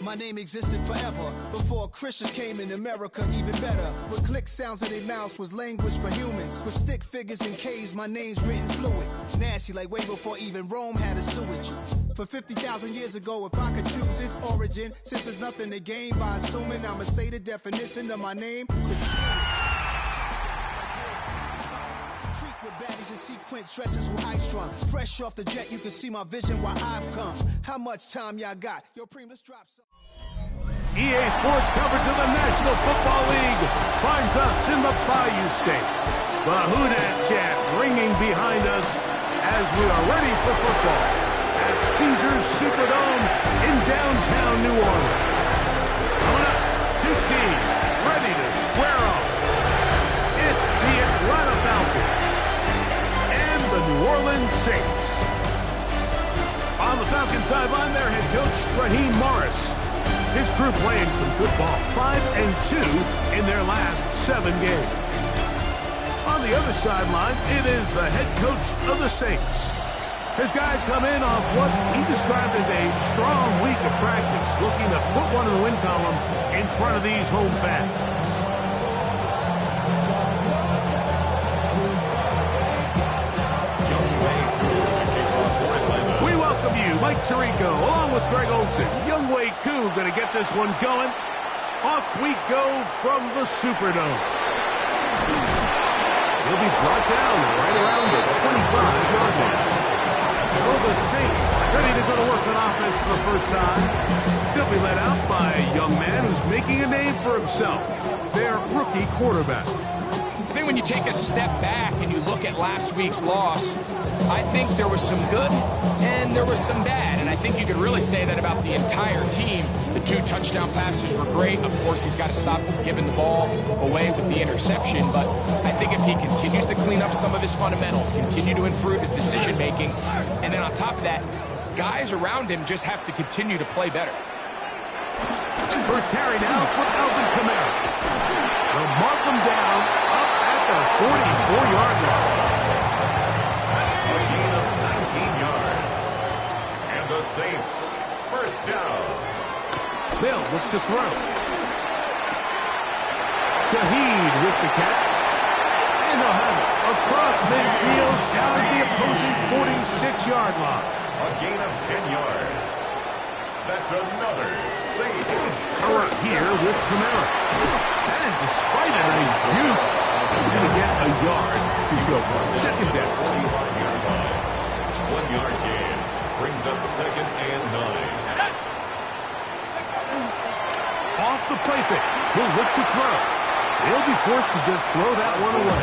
My name existed forever, before Christians came in America, even better. With click sounds in their mouths was language for humans. With stick figures and K's, my name's written fluid. Nasty like way before even Rome had a sewage. For 50,000 years ago, if I could choose its origin, since there's nothing to gain by assuming, I'ma say the definition of my name, the truth. With baddies in sequence, dresses with high strung. Fresh off the jet, you can see my vision where I've come. How much time y'all got? Yo, Preem, let's drop some. EA Sports coverage of the National Football League finds us in the Bayou State. The Who Dat chant ringing behind us as we are ready for football at Caesars Superdome in downtown New Orleans. Coming up, two teams ready to square off. It's the Atlanta Falcons and the New Orleans Saints. On the Falcons sideline, their head coach, Raheem Morris. His crew playing some good ball, 5-2 in their last 7 games. On the other sideline, it is the head coach of the Saints. His guys come in off what he described as a strong week of practice, looking to put one in the win column in front of these home fans. Mike Tirico, along with Greg Olsen. Younghoe Koo going to get this one going. Off we go from the Superdome. He'll be brought down right around the 25-yard line. So the Saints ready to go to work on offense for the first time. They'll be led out by a young man who's making a name for himself, their rookie quarterback. I think when you take a step back and you look at last week's loss, I think there was some good and there was some bad. And I think you could really say that about the entire team. The 2 touchdown passes were great. Of course, he's got to stop giving the ball away with the interception. But I think if he continues to clean up some of his fundamentals, continue to improve his decision-making, and then on top of that, guys around him just have to continue to play better. First carry now for Alvin Kamara. They'll mark him down up at the 44-yard line. A gain of 19 yards. And the Saints, first down. They'll look to throw. Shaheed with the catch. And they'll have it across midfield down at the opposing 46-yard line. A gain of 10 yards. That's another Saints. First here with Kamara. And despite a nice juke, they're going to get a yard to show for it. Second down. 41-yard line. 1-yard gain. Brings up 2nd and 9. Off the play fake. He'll look to throw. He'll be forced to just throw that one away.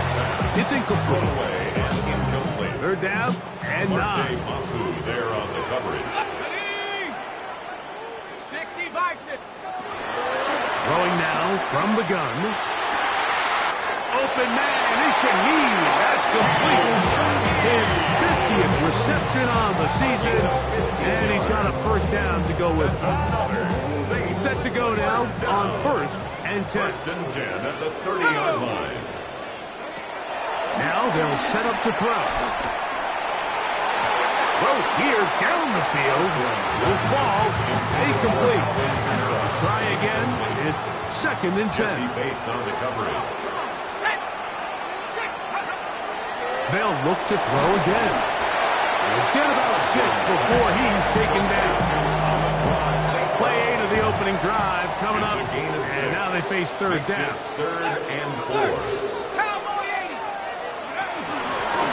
It's incomplete. Away and incomplete. Third down and 9. Maku there on the coverage. 60 Bison. Throwing now from the gun. Open man is Shaheed. That's complete. His 50th reception on the season. And he's got a first down to go with. Set to go now on 1st and 10. 1st and 10 at the 30-yard line. Now they'll set up to throw. Throw here down the field. Will fall. Incomplete. Try again. It's 2nd and 10. Jesse Bates on the coverage. They'll look to throw again. They'll get about 6 before he's taken down. Play 8 of the opening drive coming up. And now they face 3rd down. 3rd and 4.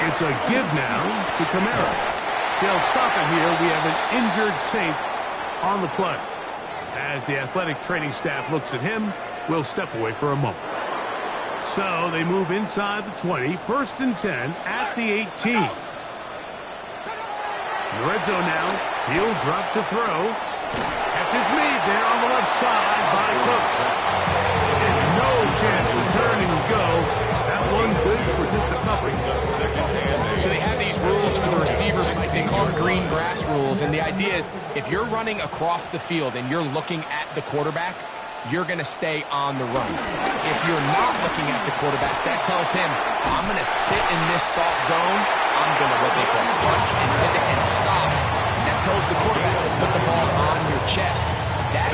It's a give now to Kamara. They'll stop it here. We have an injured Saint on the play. As the athletic training staff looks at him, we'll step away for a moment. So they move inside the 20, 1st and 10 at the 18. Red zone now. He'll drop to throw. Catch is made there on the left side by Cook. And no chance to turn and go. That one good for just a couple. So they have these rules for the receivers. They call them green grass rules. And the idea is if you're running across the field and you're looking at the quarterback, you're going to stay on the run. If you're not looking at the quarterback, that tells him, I'm going to sit in this soft zone. I'm going to what they call punch and pivot and stop. And that tells the quarterback to put the ball on your chest. That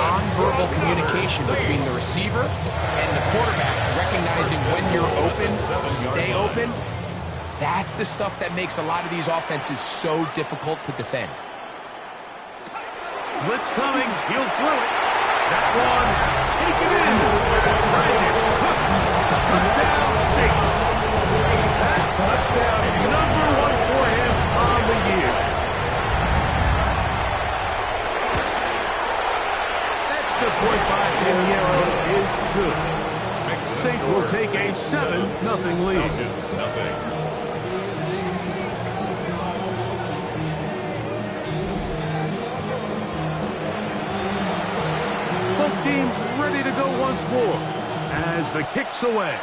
nonverbal communication between the receiver and the quarterback, recognizing when you're open, stay open. That's the stuff that makes a lot of these offenses so difficult to defend. Blitz coming. He'll throw it. That one, take it in. Brandon Cooks. Touchdown, Saints. That touchdown, number 1 for him on the year. Extra point by Pinheiro is good. Saints will take a 7-0 lead. Both teams ready to go once more as the kick's away.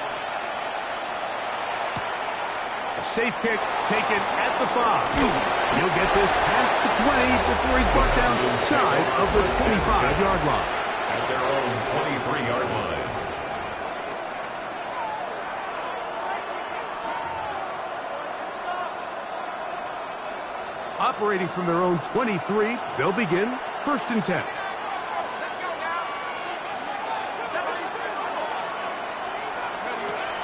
A safe kick taken at the 5. He'll get this past the 20 before he's brought down inside of the 25-yard line. At their own 23-yard line. Operating from their own 23, they'll begin 1st and 10.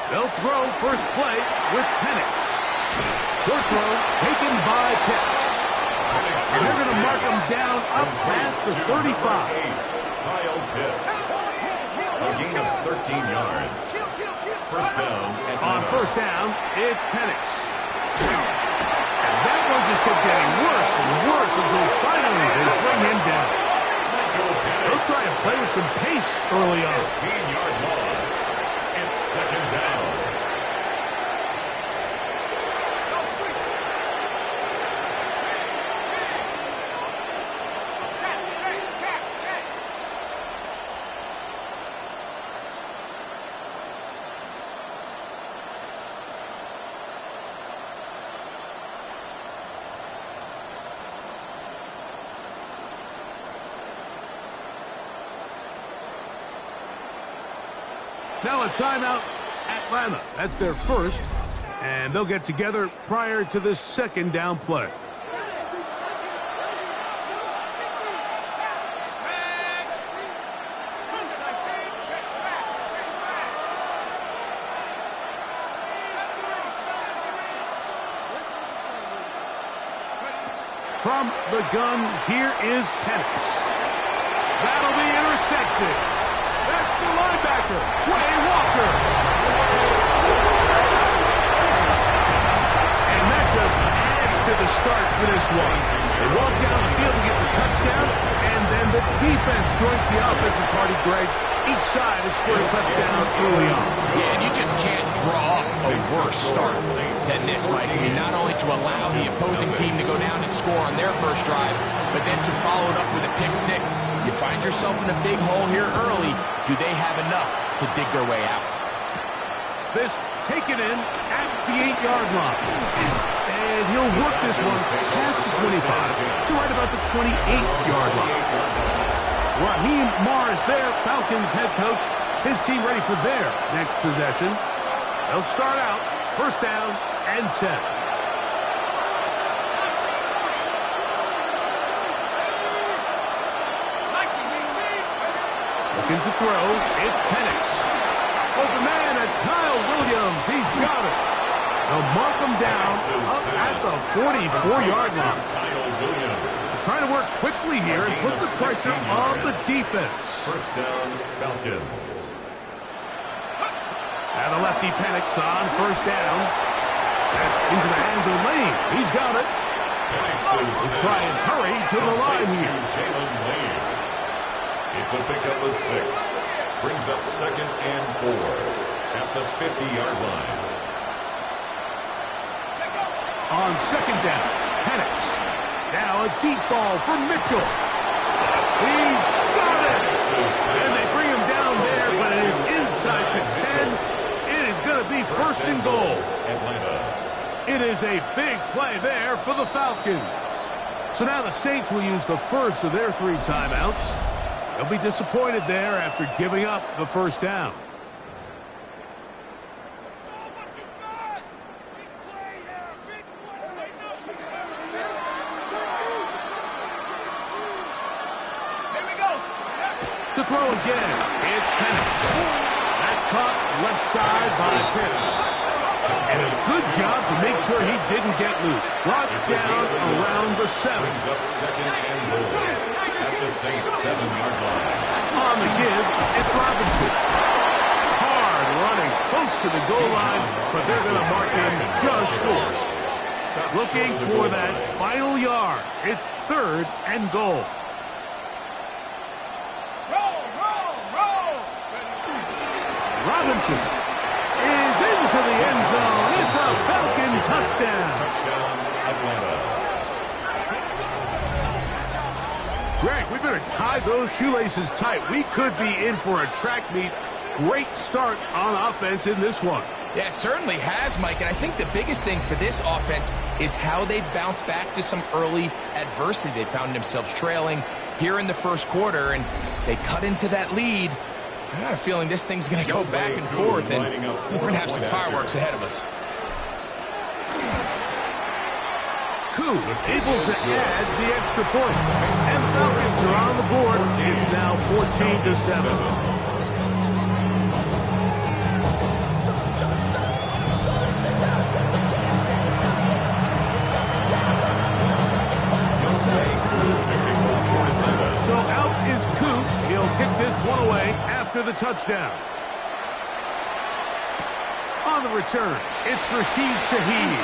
They'll throw first play with Penix. Short throw taken by Pitts. And they're going to mark him down up past the 35. Kyle Pitts. A gain of 13 yards. First down. On first down, it's Penix. And that one just kept getting worse and worse until finally they bring him down. They'll try and play with some pace early on. 15-yard loss. It's 2nd down. Now a timeout, Atlanta. That's their first, and they'll get together prior to the 2nd down play. From the gun, here is Penix. That'll be intercepted. That's the linebacker, Quay Walker. And that just adds to the start for this one. They walk down the field to get the touchdown, and then the defense joins the offensive party, Greg. Each side has scored a touchdown early on. Yeah, and you just can't draw up a worse start than this, Mike. I mean, not only to allow the opposing team to go down and score on their first drive, but then to follow it up with a pick 6. You find yourself in a big hole here early. Do they have enough to dig their way out? This taken in at the 8-yard line. And he'll work this one past the 25 to right about the 28-yard line. Raheem Morris there, Falcons head coach. His team ready for their next possession. They'll start out 1st down and 10. Looking to throw, it's Penix. Open man, that's Kyle Williams. He's got it. They'll mark him down up at the 44-yard line. Kyle Williams. Trying to work quickly here and put the pressure on the defense. First down, Falcons. And a lefty Penix on 1st down. That's into the hands of Lane. He's got it. We'll try and hurry to the line here. Jalen Lane. It's a pickup of 6. Brings up 2nd and 4 at the 50-yard line. On 2nd down, Penix. Now a deep ball for Mitchell. He's got it. And they bring him down there, but it is inside the 10. It is going to be 1st and goal. Atlanta. It is a big play there for the Falcons. So now the Saints will use the first of their 3 timeouts. They'll be disappointed there after giving up the 1st down. To throw again, it's Penix. That's caught left side by Pitts. And a good job to make sure he didn't get loose. Brought down around the 7. Brings up second and goal at the Saints 7-yard line. On the give, it's Robinson. Hard running close to the goal line, but they're going to mark him just short. Looking for that final yard. It's 3rd and goal. Robinson is into the end zone. It's a Falcon touchdown. Touchdown, Atlanta. Greg, we better tie those shoelaces tight. We could be in for a track meet. Great start on offense in this one. Yeah, it certainly has, Mike, and I think the biggest thing for this offense is how they've bounced back to some early adversity. They found themselves trailing here in the first quarter, and they cut into that lead. I got a feeling this thing's going to go back and forth, and we're going to have some fireworks ahead of us. Koo able to add the extra point. And Falcons are on the board. It's now 14-7. So out is Koo. He'll kick this one away after the touchdown. On the return, it's Rashid Shaheed.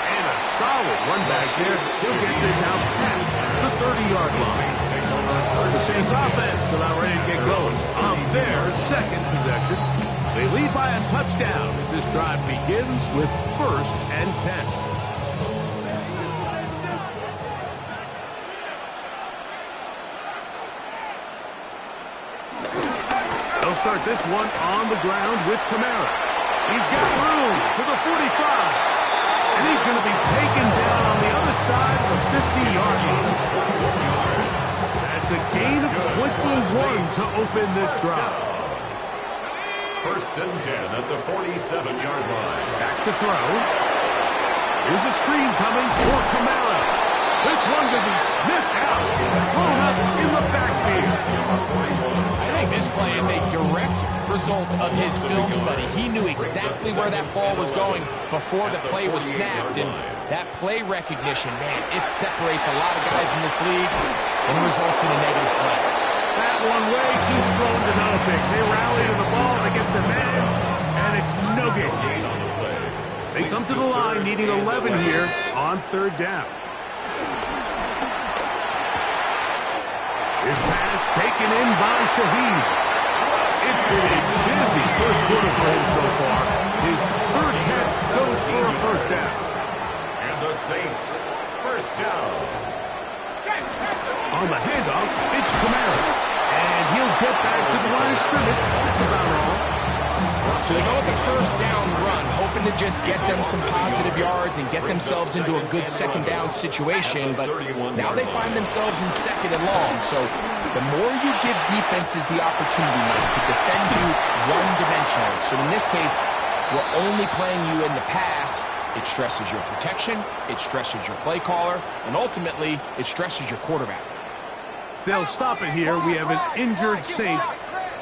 And a solid run back there. He'll get this out past the 30-yard line. The Saints offense about ready to get going on their second possession. They lead by a touchdown as this drive begins with 1st and 10. They'll start this one on the ground with Kamara. He's got room to the 45. And he's going to be taken down on the other side of the 50-yard line. That's a gain of 21 to open this drive. 1st and 10 at the 47-yard line. Back to throw. Here's a screen coming for Kamara. This one going to be sniffed out, thrown up in the backfield. I think this play is a direct result of his film study. He knew exactly where that ball was going before the play was snapped, and that play recognition, man, it separates a lot of guys in this league and results in a negative play. That one way too slow to developing. They rally to the ball to get the man, and it's no gain. They come to the line needing 11 here on 3rd down. His pass taken in by Shaheed. It's been a busy first quarter for him so far. His 3rd catch goes for a 1st down. And the Saints, 1st down. On the handoff, it's Kamara. And he'll get back to the line of scrimmage. That's about all. So they go with the 1st down run, hoping to just get them some positive yards and get themselves into a good 2nd down situation, but now they find themselves in 2nd and long. So the more you give defenses the opportunity, Mike, to defend you one-dimensionally. So in this case, we're only playing you in the pass. It stresses your protection, it stresses your play caller, and ultimately, it stresses your quarterback. They'll stop it here. We have an injured Saint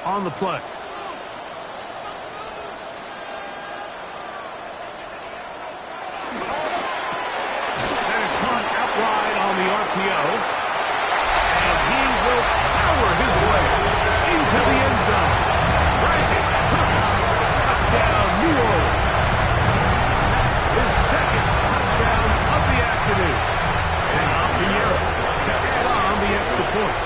on the play. RPO, and he will power his way into the end zone. Brandon Cooks, touchdown, New Orleans. His 2nd touchdown of the afternoon. And Ampiero to add on the extra point.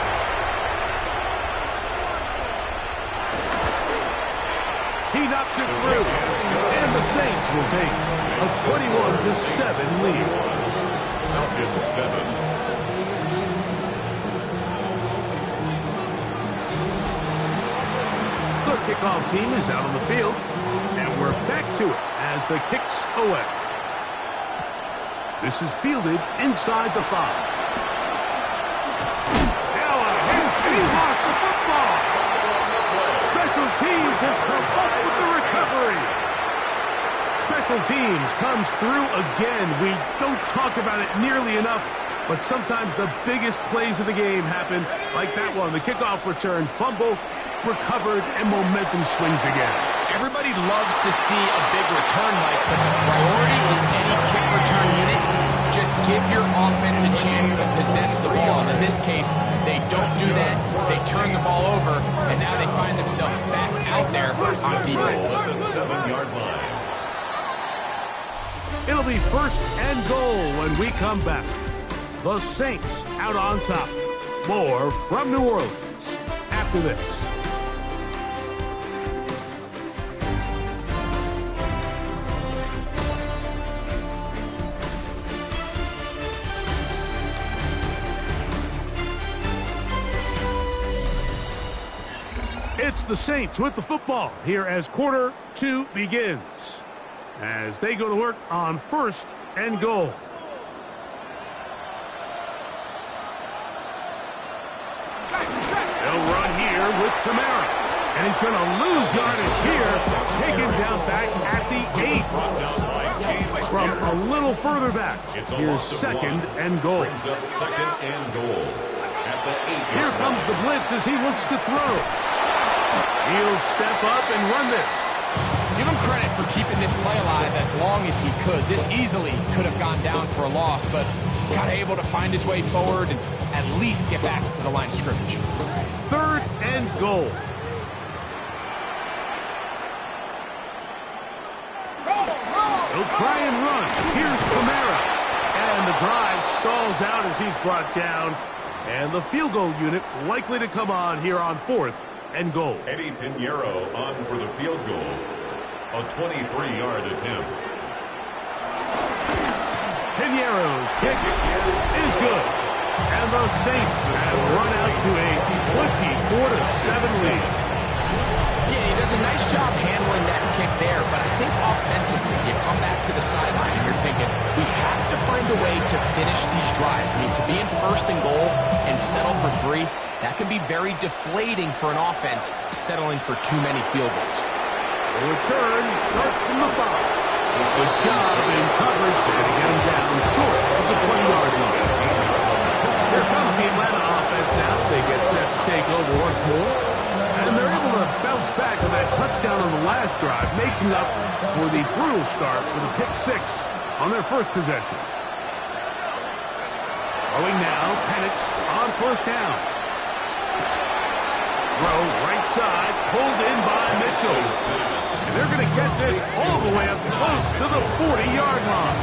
He knocks it through, and the Saints will take a 21-7 lead. Falcons 7. The kickoff team is out on the field, and we're back to it as the kick's away. This is fielded inside the 5. Now ahead, and he lost the football. Special teams has come up with the recovery. Special teams comes through again. We don't talk about it nearly enough. but sometimes the biggest plays of the game happen like that one. The kickoff return, fumble, recovered, and momentum swings again. Everybody loves to see a big return, Mike, but the priority in any kick return unit, just give your offense a chance to possess the ball. And in this case, they don't do that. They turn the ball over, and now they find themselves back out there on defense. At the 7-yard line. It'll be 1st and goal when we come back. The Saints out on top. More from New Orleans after this. It's the Saints with the football here as quarter 2 begins, as they go to work on 1st and goal. They'll run here with Kamara, and he's going to lose yardage here, taken down back at the 8. From a little further back, here's 2nd and goal. Brings up 2nd and goal at the 8. Here comes the blitz as he looks to throw. He'll step up and run this. Give him credit for keeping this play alive as long as he could. This easily could have gone down for a loss, but he's kind of able to find his way forward and at least get back to the line of scrimmage. 3rd and goal. He'll try and run. Here's Kamara. And the drive stalls out as he's brought down. And the field goal unit likely to come on here on 4th and goal. Eddie Pinheiro on for the field goal. A 23-yard attempt. Pinheiro's kick is good. And the Saints have run out to a 24-7 lead. Yeah, he does a nice job handling that kick there, but I think offensively, you come back to the sideline and you're thinking, we have to find a way to finish these drives. I mean, to be in 1st and goal and settle for 3, that can be very deflating for an offense settling for too many field goals. The return starts from the 5. Good job in coverage to get him down short of the 20-yard line. Here comes the Atlanta offense now. They get set to take over once more. And they're able to bounce back on that touchdown on the last drive, making up for the brutal start with a pick 6 on their first possession. Throwing now, Penix on 1st down. Throw right side, pulled in by Mitchell. And they're going to get this all the way up close to the 40-yard line.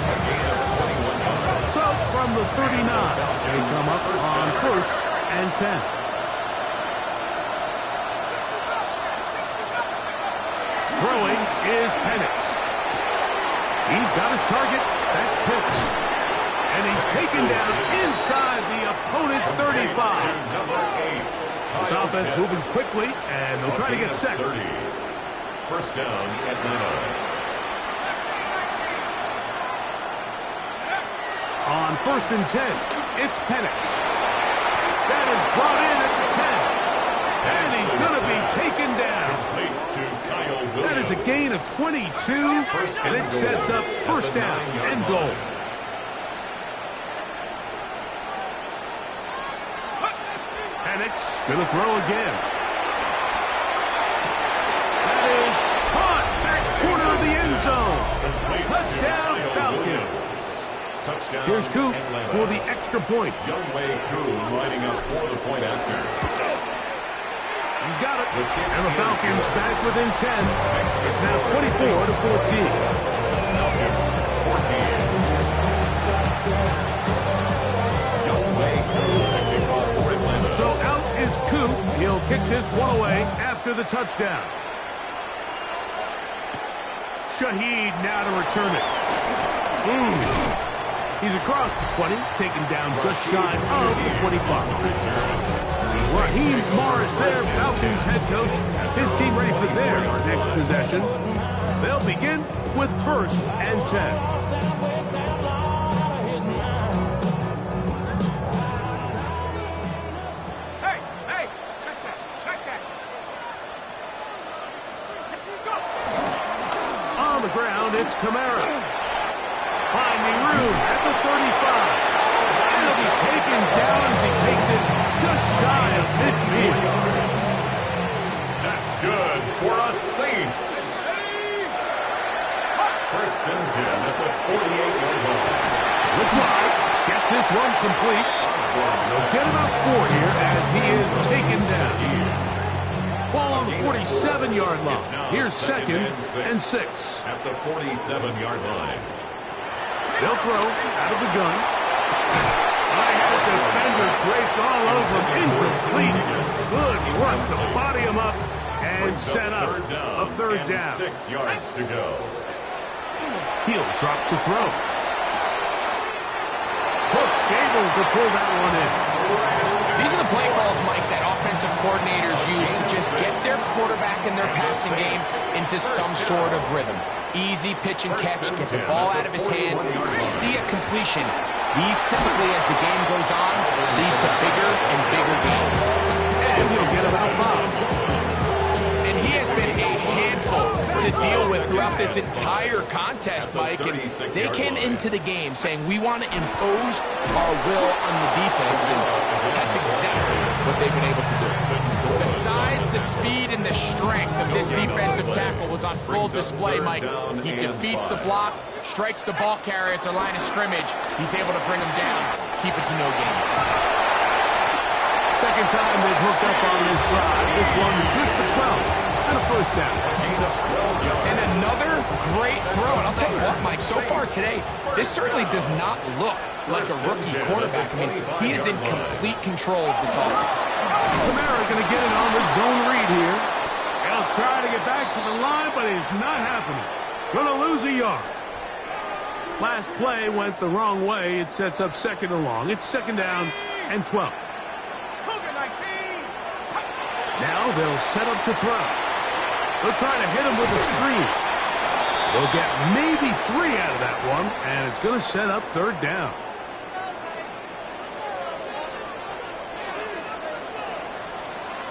So from the 39, they come up on 1st and 10. Throwing is Penix. He's got his target. That's Pitts. And he's taken down inside the opponent's 35. Number 8. This offense moving quickly, and they'll try to get second. 30. 1st down, Atlanta. On 1st and 10, it's Penix. That is brought in at the 10. And he's going to be taken down. That is a gain of 22, and it sets up 1st down and goal. Penix going to throw again. That is caught back corner of the end zone. Touchdown, Falcons. Touchdown. Here's Coop for the extra point. Younghoe Koo lining up for the point after. He's got it. And the Falcons back within 10. It's now 24-14. Falcons 14. Younghoe Koo kicking off for Atlanta. So out is Coop. He'll kick this one away after the touchdown. Shaheed now to return it. He's across the 20, taken down just shy of the 25. Raheem Morris there, Falcons head coach. His team ready for their next possession. They'll begin with 1st and 10. On the ground, it's Kamara. Finding room at the 35. And he'll be taken down as he takes it just shy of midfield. That's good for a Saints. First and 10 at the 48-yard line. Look wide. Get this one complete. They'll get about 4 here as he is taken down. Ball on the 47-yard line. Here's second and 6. At the 47-yard line. They'll throw out of the gun. I had a defender draped all over him. Incomplete. Good work to body him up and set up a third down. 6 yards to go. He'll drop to throw. Hook's able to pull that one in. These are the play calls, Mike, that offensive coordinators use to just get their quarterback in their passing game into some sort of rhythm. Easy pitch and catch, get the ball out of his hand, see a completion. These typically, as the game goes on, lead to bigger and bigger gains. And he'll get about 5. And he has been a handful to deal with throughout this entire contest, Mike. And they came into the game saying, we want to impose our will on the defense, and that's exactly what they've been able to do. The size, the speed, and the strength of this defensive tackle was on full display, Mike. He defeats the block, strikes the ball carrier at the line of scrimmage. He's able to bring him down, keep it to no gain. Second time they've hooked up on this drive. This one good for 12 and a first down. And another great throw. And I'll tell you what, Mike, so far today, this certainly does not look like a rookie quarterback. I mean, he is in complete control of this offense. Kamara going to get it on the zone read here. He'll try to get back to the line, but it's not happening. Going to lose a yard. Last play went the wrong way. It sets up second and long. It's second down and 12. Now they'll set up to throw. They'll try to hit him with a screen. They'll get maybe 3 out of that one, and it's going to set up third down.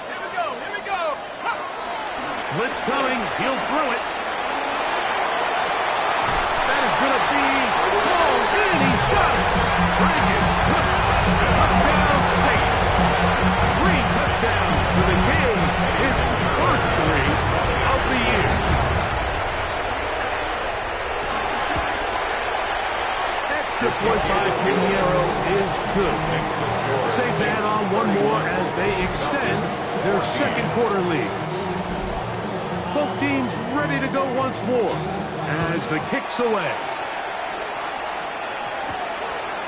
Here we go. Blitz coming. He'll throw it. That is going to be called in. He's got it. Brandon Cooks. Touchdown Saints. 3 touchdowns for the game. His first 3 of the year. Extra point by Pinheiro is good. Saints add on one more as they extend their second quarter lead. Both teams ready to go once more as the kick's away.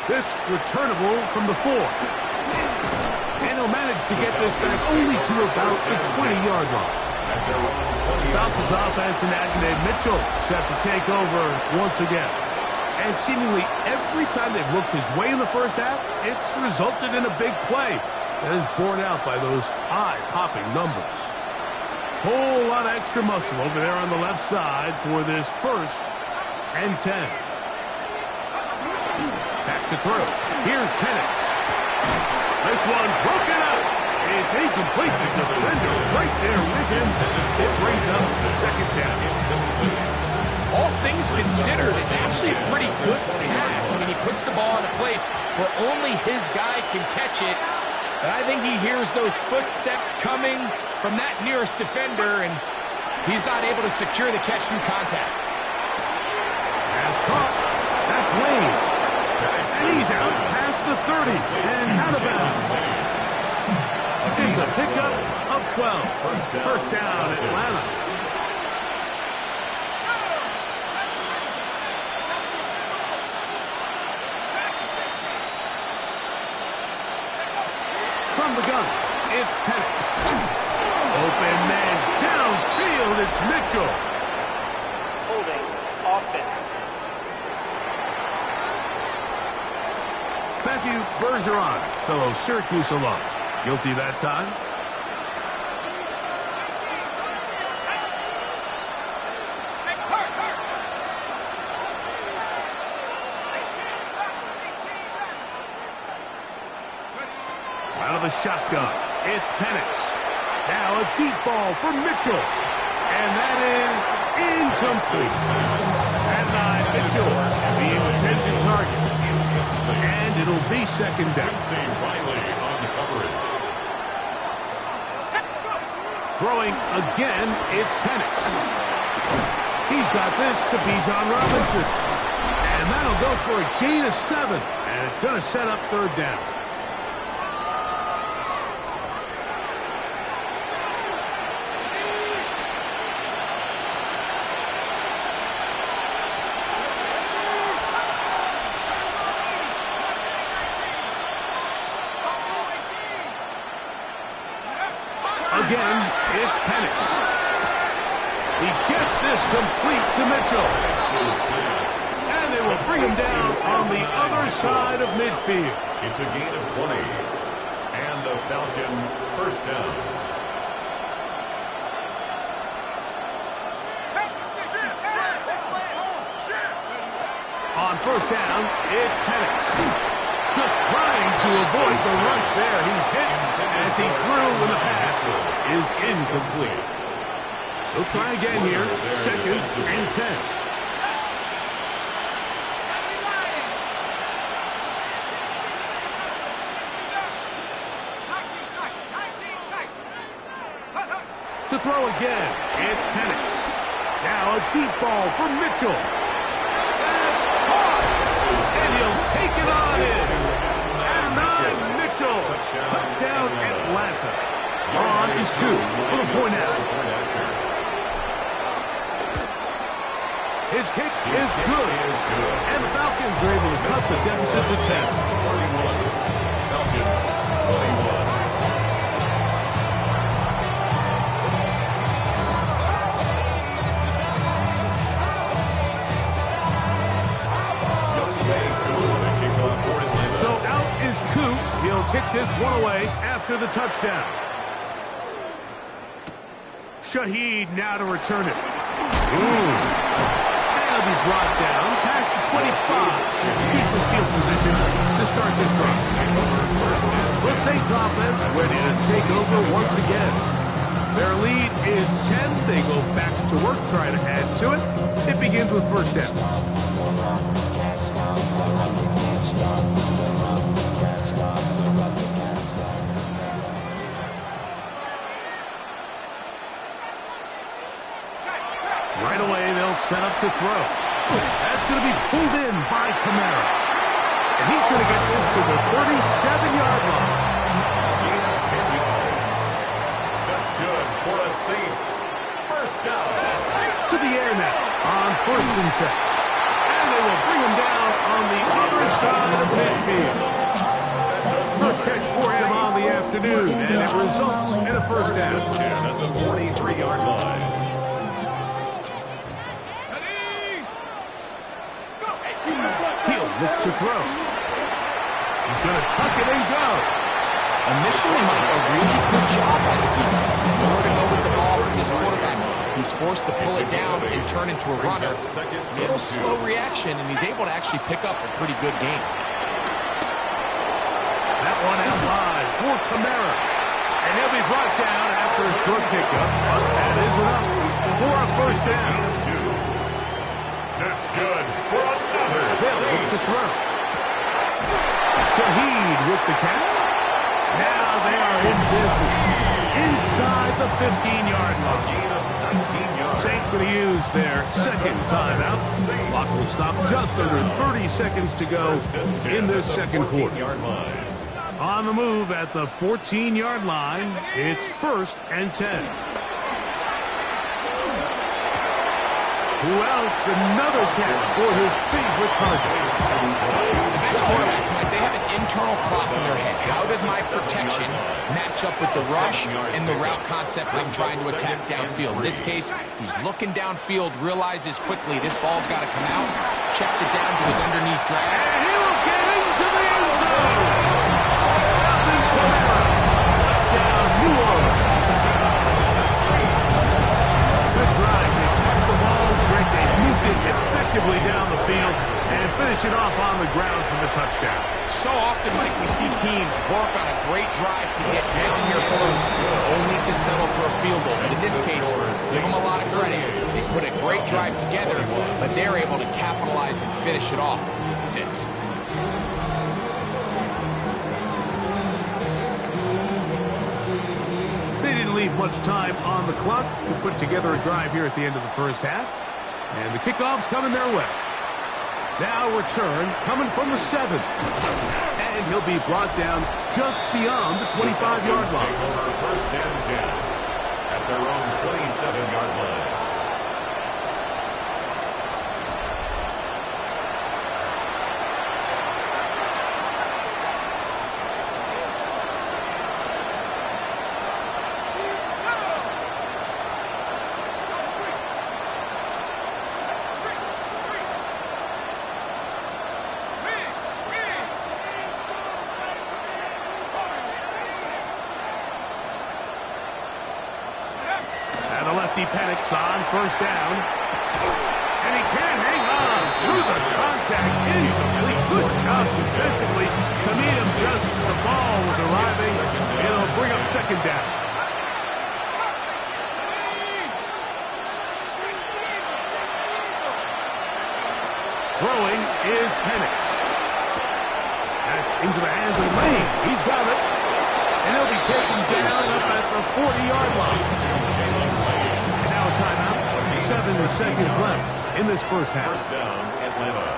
This returnable from the 4. And he'll manage to get this back only to about the 20-yard line. Falcons offense and Adonai Mitchell set to take over once again. And seemingly every time they've looked his way in the first half, it's resulted in a big play that is borne out by those eye-popping numbers. Whole lot of extra muscle over there on the left side for this first and 10. Back to throw. Here's Penix. This one broken up. It's incomplete. The defender right there with him. It brings up second down. All things considered, it's actually a pretty good pass. I mean, he puts the ball in a place where only his guy can catch it. And I think he hears those footsteps coming from that nearest defender, and he's not able to secure the catch through contact. Pass caught. That's Lane. And he's out past the 30 and out of bounds. It's a pickup of 12. First down, Atlanta. From the gun, it's Penix. Open man downfield, it's Mitchell. Holding offense. Matthew Bergeron, fellow Syracuse alum. Guilty that time. Out of the shotgun, it's Penix. Now a deep ball for Mitchell. And that is incomplete. And Mitchell, the intended target. And it'll be second down. Quincy Riley on the coverage. Throwing again, it's Penix. He's got this to Bijan Robinson. And that'll go for a gain of 7. And it's going to set up third down. Again, it's Penix. He gets this complete to Mitchell. And they will bring him down on the other side of midfield. It's a gain of 20. And the Falcon first down. On first down, it's Penix. Just trying to avoid the rush there. He's hit as he threw when the pass is incomplete. He'll try again here. Second and 10. To throw again, it's Penix. Now a deep ball for Mitchell. That's caught. And he'll take it on in. And Mitchell. Touchdown Atlanta. On is Coop for the point out. His kick is good. And the Falcons are able to cut the deficit to 10. Falcons 21. So out is Coop. He'll kick this one away after the touchdown. Shaheed now to return it. And he'll be brought down past the 25. Decent field position to start this drive. The Saints offense ready to take over once again. Their lead is 10. They go back to work, try to add to it. It begins with first down. Right away, they'll set up to throw. That's going to be pulled in by Kamara. And he's going to get this to the 37-yard line. That's good for a Saints first down. To the air now on first and 10. And they will bring him down on the other side of midfield. First catch for him on the afternoon, and it results in a first down. At the 43-yard line. He'll look to throw. He's going to tuck it and go. Initially, Mike, a really good job by the defense. Nowhere to go with the ball from this quarterback. He's forced to pull it down and turn into a runner. Little slow reaction, and he's able to actually pick up a pretty good game. That one out wide for Kamara. And he'll be brought down after a short pickup. That is enough for a first down. That's good for another They'll look to throw. Shaheed with the catch. Now they are in business. Inside the 15-yard line. Saints going to use their second timeout. Clock will stop just under 30 seconds to go in this second quarter. On the move at the 14-yard line, it's first and 10. Welch, another catch for his favorite target. The best quarterbacks, Mike, they have an internal clock in their head. How does my protection match up with the rush and the route concept I'm trying to attack downfield? In this case, he's looking downfield, realizes quickly this ball's got to come out, checks it down to his underneath drag. And he will get into the end zone. Alvin Kamara, touchdown, New Orleans. Good drive. They packed the ball great. They moved it effectively down the field and finish it off on the ground for the touchdown. So often, Mike, we see teams work on a great drive to get down here close, only to settle for a field goal. But in this case, give them a lot of credit. They put a great drive together, but they're able to capitalize and finish it off with 6. leave much time on the clock to put together a drive here at the end of the first half. And the kickoff's coming their way. Now return coming from the 7. And he'll be brought down just beyond the 25-yard line. Take over first and 10 at their own 27-yard line. Penix on first down. And he can't hang on through the contact. Incomplete. Good job defensively to meet him just as the ball was arriving. It'll bring up second down. Throwing is Penix. That's into the hands of Lane. He's got it. And he'll be taken down up at the 40-yard line. Timeout. 7 seconds left in this first half. First down, Atlanta.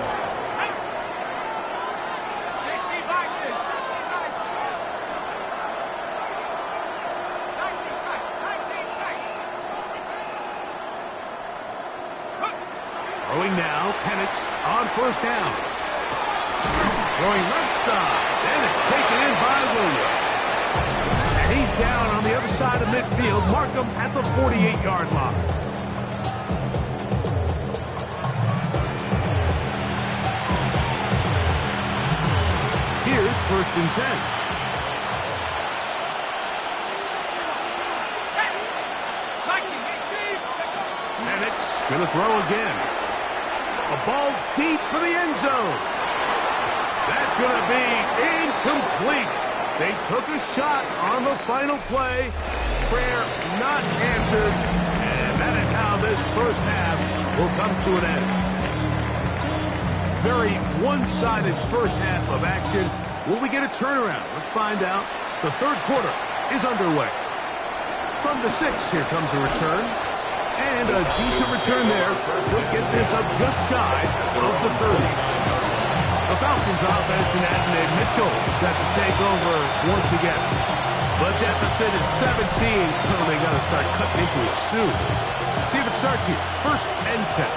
Throwing now, Penix on first down. Throwing left side, and it's taken in by Williams. And he's down on the other side of midfield. Mark him at the 48-yard line. Here's first and 10. Penix going to throw again. A ball deep for the end zone. That's going to be incomplete. They took a shot on the final play. Prayer not answered. And that is how this first half will come to an end. Very one-sided first half of action. Will we get a turnaround? Let's find out. The third quarter is underway. From the 6, here comes a return. And a decent return there. Will get this up just shy of the 30. The Falcons offense and Adonai Mitchell set to take over once again. The deficit is 17, so they got to start cutting into it soon. See if it starts here. First and 10.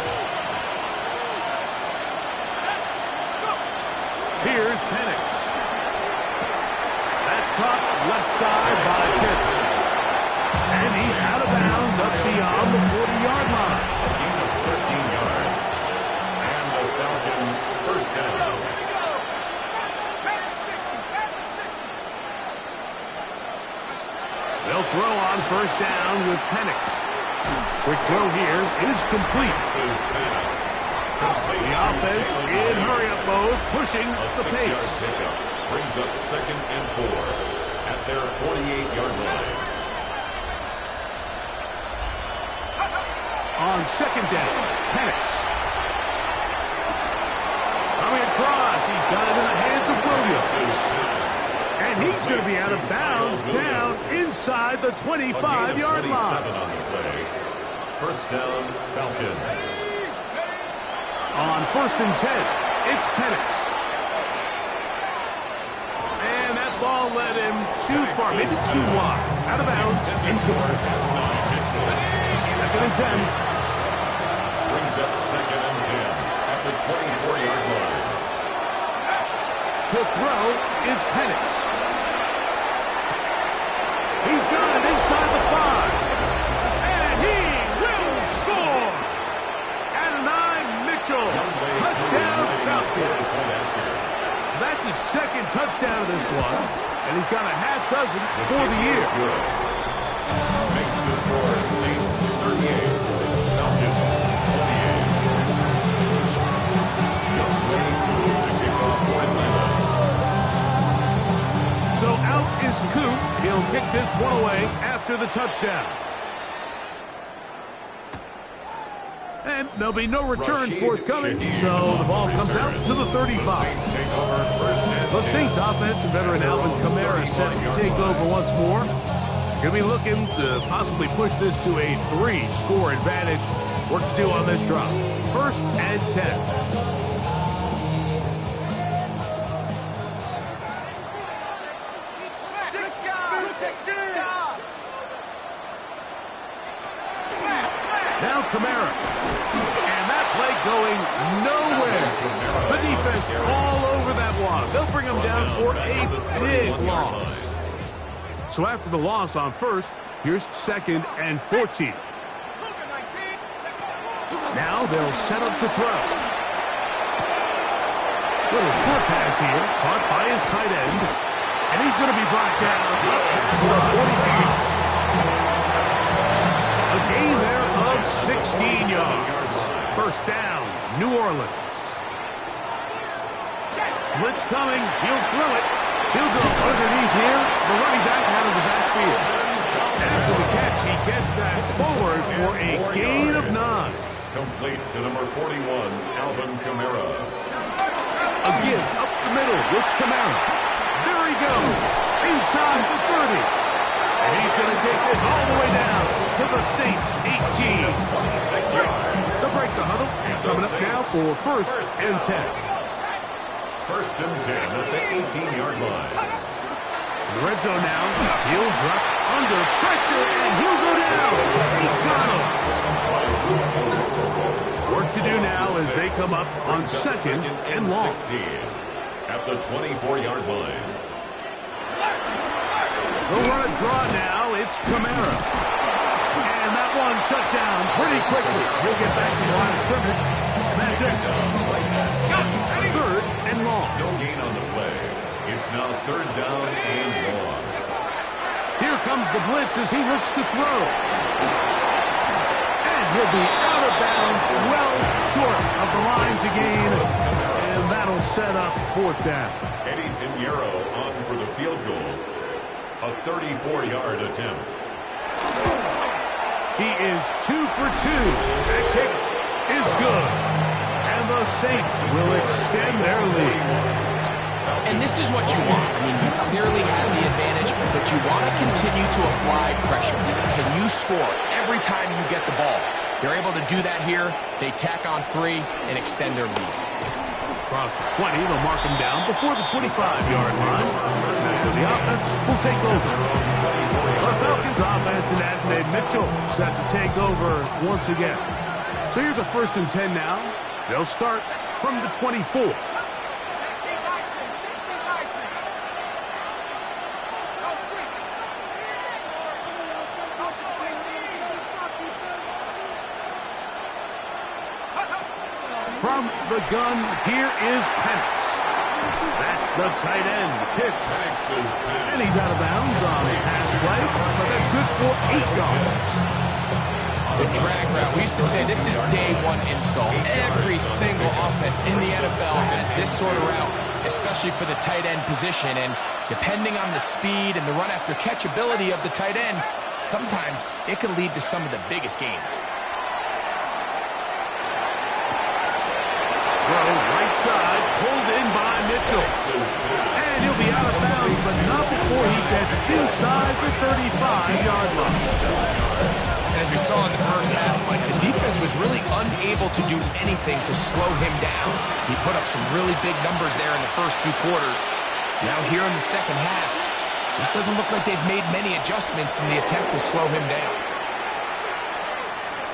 Here's Penix. That's caught left side by Pitts. And he's out of bounds up beyond the 40-yard line. A gain of 13 yards. And the Falcon first down. They'll throw on first down with Penix. Quick throw here is complete. This is Penix. The offense in hurry-up mode, pushing the pace. A 6-yard pickup brings up second and 4 at their 48-yard line. On second down, Penix. Coming across, he's got it in the hands of Williams. And he's going to be out of bounds down inside the 25-yard line. On the play. First down, Falcons. On first and 10, it's Penix. And that ball led him too far, maybe too wide. Out of bounds, incomplete. Second and 10. Brings up second and 10 at the 24-yard line. To throw is Penix. He's got it inside the 5. And he will score! Adonai Mitchell. Touchdown Falcons. That's his second touchdown of this one. And he's got a half dozen for the year. Makes the score Saints 38. Falcons 48. So out is Coop. He'll kick this one away after the touchdown. And there'll be no return forthcoming, so the ball comes out to the 35. The Saints offense and veteran Alvin Kamara set to take over once more. He'll be looking to possibly push this to a 3-score advantage. Work to do on this drop. 1st and 10. Now Kamara. And that play going nowhere. The defense all over that one. They'll bring him down for a big loss. So after the loss on 1st, here's 2nd and 14. Now they'll set up to throw. Little short pass here, caught by his tight end. And he's going to be brought down for 40 yards. A gain there of 16 yards. 1st down, New Orleans. Blitz coming, he'll throw it. He'll go underneath here, the running back out of the backfield. After the catch, he gets that forward for a gain of 9. Complete to number 41, Alvin Kamara. Again, up the middle with Kamara. There he goes, inside the 30. And he's going to take this all the way down to the Saints' 18. 26 yards. To break the huddle, coming up now for 1st and 10. 1st and 10 at the 18-yard line. In the red zone now, he'll drop under pressure, and he'll go down. He's got him. Work to do now as they come up on 2nd and long. 16 at the 24-yard line. They'll run a draw now. It's Kamara. And that one shut down pretty quickly. He'll get back to the line of scrimmage. And that's it. 3rd and long. No gain on the play. It's now 3rd down and long. Here comes the blitz as he looks to throw. And he'll be out of bounds, well short of the line to gain. And that'll set up 4th down. Eddie Pinheiro on for the field goal. A 34-yard attempt. He is 2 for 2. That kick is good. And the Saints will extend their lead. And this is what you want. I mean, you clearly have the advantage, but you want to continue to apply pressure. Can you score every time you get the ball? They're able to do that here. They tack on 3 and extend their lead. Across the 20, they'll mark him down before the 25-yard line. That's where the offense will take over. The Falcons offense and Adonai Mitchell set to take over once again. So here's a 1st and 10 now. They'll start from the 24. From the gun, here is Penix. That's the tight end, Pitts. And he's out of bounds on a pass play, but that's good for 8 yards. The drag route. We used to say this is day 1 install. Every single offense in the NFL has this sort of route, especially for the tight end position. And depending on the speed and the run-after-catch ability of the tight end, sometimes it can lead to some of the biggest gains. Right side, pulled in by Mitchell. And he'll be out of bounds, but not before he gets inside the 35-yard line. As we saw in the first half, Mike, the defense was really unable to do anything to slow him down. He put up some really big numbers there in the first 2 quarters. Now here in the second half, just doesn't look like they've made many adjustments in the attempt to slow him down.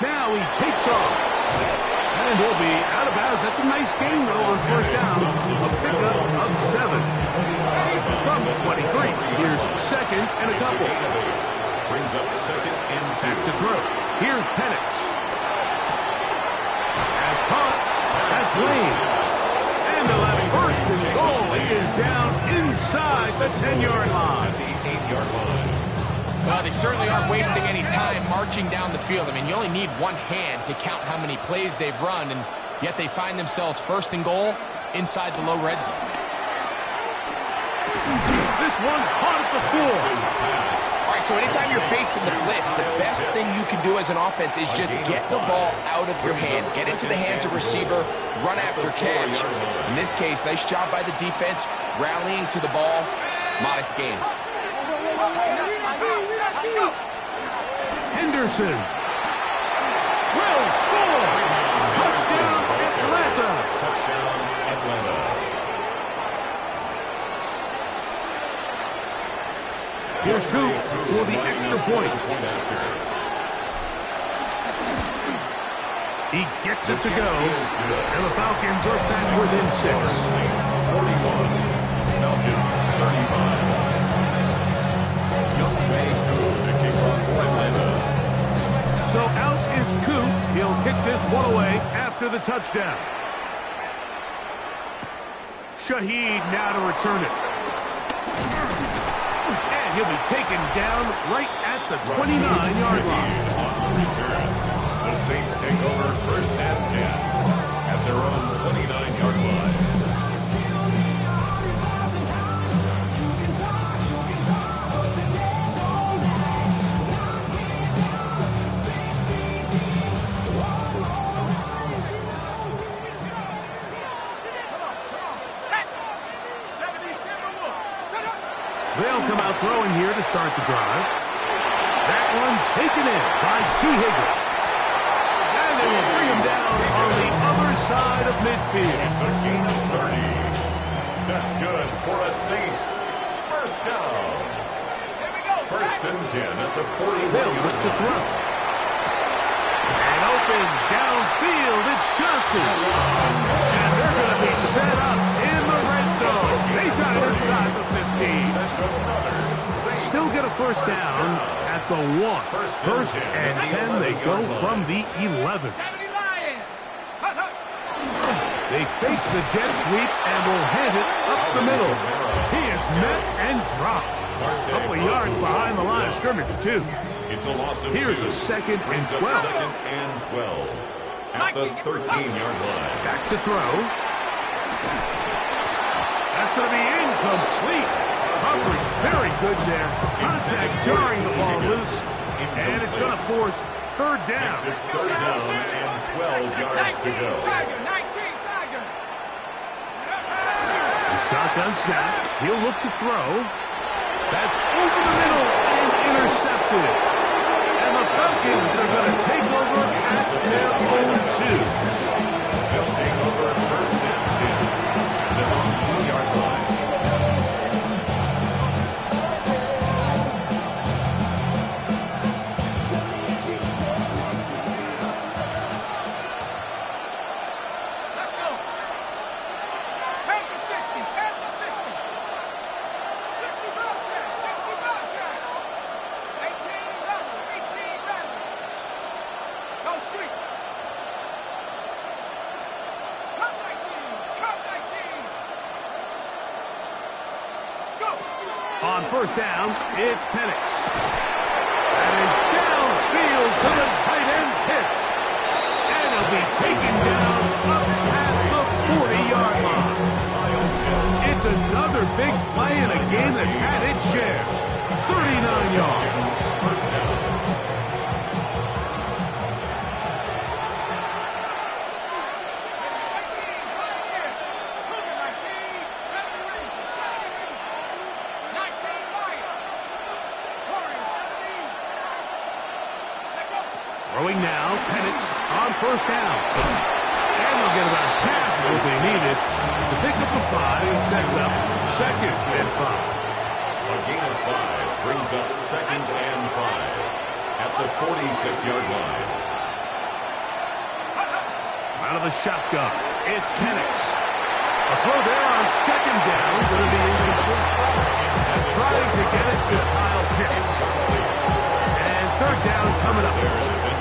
Now he takes off. And he'll be out of bounds. That's a nice gain, though, on 1st down. A pickup of 7. From the 23, here's 2nd and a couple. Brings up 2nd and 2. Back to throw. Here's Penix. Has caught. Has laid. And they'll have 1st and goal. He is down inside the 10-yard line. The 8-yard line. Well, they certainly aren't wasting any time marching down the field. I mean, you only need one hand to count how many plays they've run, and yet they find themselves 1st and goal inside the low red zone. This one caught at the 4. All right, so anytime you're facing the blitz, the best thing you can do as an offense is just get the ball out of your hand. Get into the hands of receiver, run after catch. In this case, nice job by the defense, rallying to the ball. Modest gain. Peterson will score. Touchdown, Atlanta. Touchdown, Atlanta. Here's Coop for the extra point. He gets it to go, and the Falcons are back within 6. 41, Falcons 35. Young May Coop to kick off for Atlanta. So out is Coop. He'll kick this one away after the touchdown. Shaheed now to return it. And he'll be taken down right at the 29-yard line. On the return. The Saints take over first and 10 at their own 29-yard line. They'll come out throwing here to start the drive. That one taken in by T. Higgins. And they will bring him down on the other side of midfield. It's a gain of 30. That's good for a Saints. First down. First and 10 at the 41. They'll look to throw. And open downfield, it's Johnson. And they're going to be set up in the red zone. They've got it inside the 15. Still get a first down at the 1. First and 10, they go from the 11. They fake the jet sweep and will hand it up the middle. He is met and dropped. A couple of yards behind the line of scrimmage, too. It's a loss of 2. Here's a second and 12. Second and 12 at the 13-yard line. Back to throw. That's going to be incomplete. Coverage very good there. Contact jarring the ball loose. And it's going to force third down. It's third down and 12 yards to go. The shotgun snap. He'll look to throw. That's over the middle and intercepted. And the Falcons are going to take over at their own 2. They'll take over first and 10. Their own 2-yard line. On first down, it's Penix. That is downfield to the tight end Pitts. And he'll be taken down up past the 40-yard line. It's another big play in a game that's had its share. 39 yards. First down. Throwing now, Penix on first down. And they'll get about half what they needed. It's a pickup of 5 and sets up second and 5. A gain of 5 brings up second and 5 at the 46-yard line. Out of the shotgun, it's Penix. A throw there on second down, going to be incomplete. Trying to get it to Kyle Pitts. And third down coming up.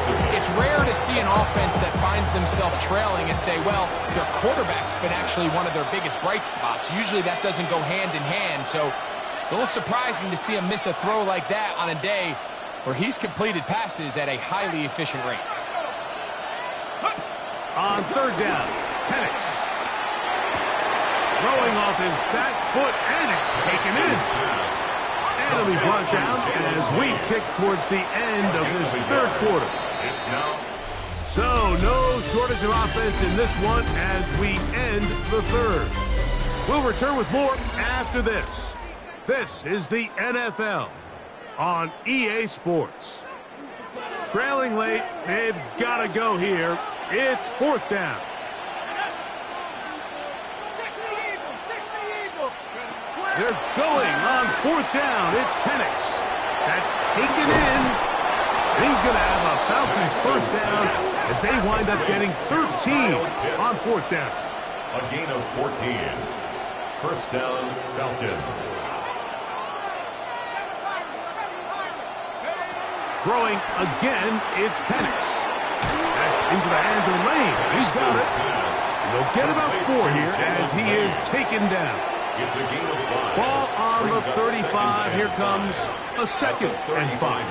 It's rare to see an offense that finds themselves trailing and say, well, their quarterback's been actually one of their biggest bright spots. Usually that doesn't go hand in hand, so it's a little surprising to see him miss a throw like that on a day where he's completed passes at a highly efficient rate. On third down, Penix. Throwing off his back foot, and it's taken in. And it'll be brought down as we tick towards the end of this third quarter. It's now. So, no shortage of offense in this one as we end the third. We'll return with more after this. This is the NFL on EA Sports. Trailing late, they've got to go here. It's fourth down. They're going on fourth down. It's Penix. That's taken in. And he's going to have a Falcons first down as they wind up getting 13 on fourth down. A gain of 14. First down, Falcons. Throwing again, it's Penix. That's into the hands of Lane. He's got it. And they'll get about 4 here as he is taken down. It's a gain of 5. Ball on the 35. Here comes a second and 5.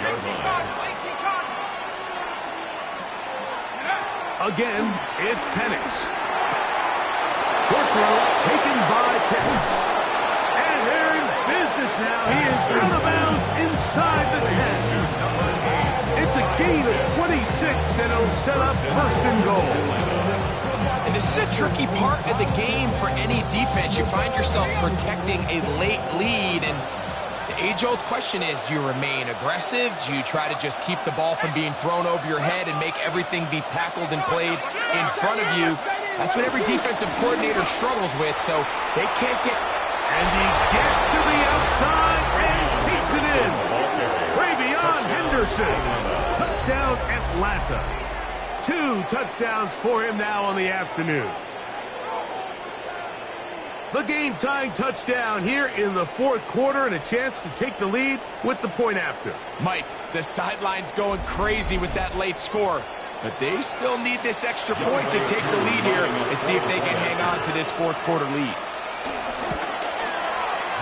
Again, it's Penix. Short throw taken by Penix. And they're in business now. He is out of bounds inside the 10. It's a gain of 26, and it'll set up first and goal. And this is a tricky part of the game for any defense. You find yourself protecting a late lead, and the age-old question is, do you remain aggressive? Do you try to just keep the ball from being thrown over your head and make everything be tackled and played in front of you? That's what every defensive coordinator struggles with, so they can't get... And he gets to the outside and takes it in. Travion Henderson. Touchdown, Atlanta. 2 touchdowns for him now on the afternoon. The game-tying touchdown here in the fourth quarter and a chance to take the lead with the point after. Mike, the sideline's going crazy with that late score, but they still need this extra point to take the lead here and see if they can hang on to this fourth quarter lead.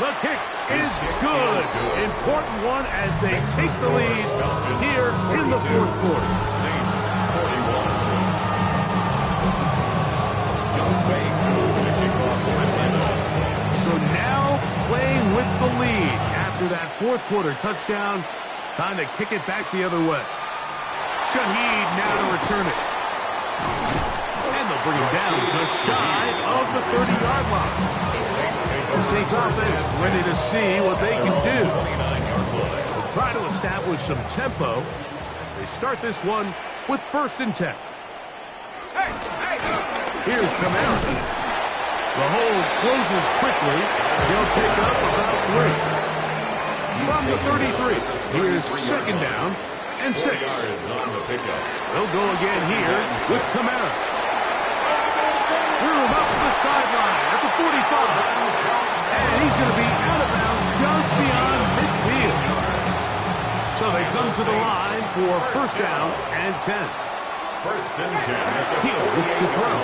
The kick is good. Important one as they take the lead here in the fourth quarter. Saints 41. So now playing with the lead after that fourth quarter touchdown. Time to kick it back the other way. Shaheed now to return it. And they'll bring him down just shy of the 30-yard line. The Saints offense ready to see what they can do. They'll try to establish some tempo as they start this one with first and 10. Here's Kamara. The hold closes quickly. He'll pick up about 3. From the 33, here's second down and 6. They'll go again here with Kamara. Threw him up the sideline at the 45. And he's going to be out of bounds just beyond midfield. So they come to the line for first down and 10. First and 10. He'll look to throw.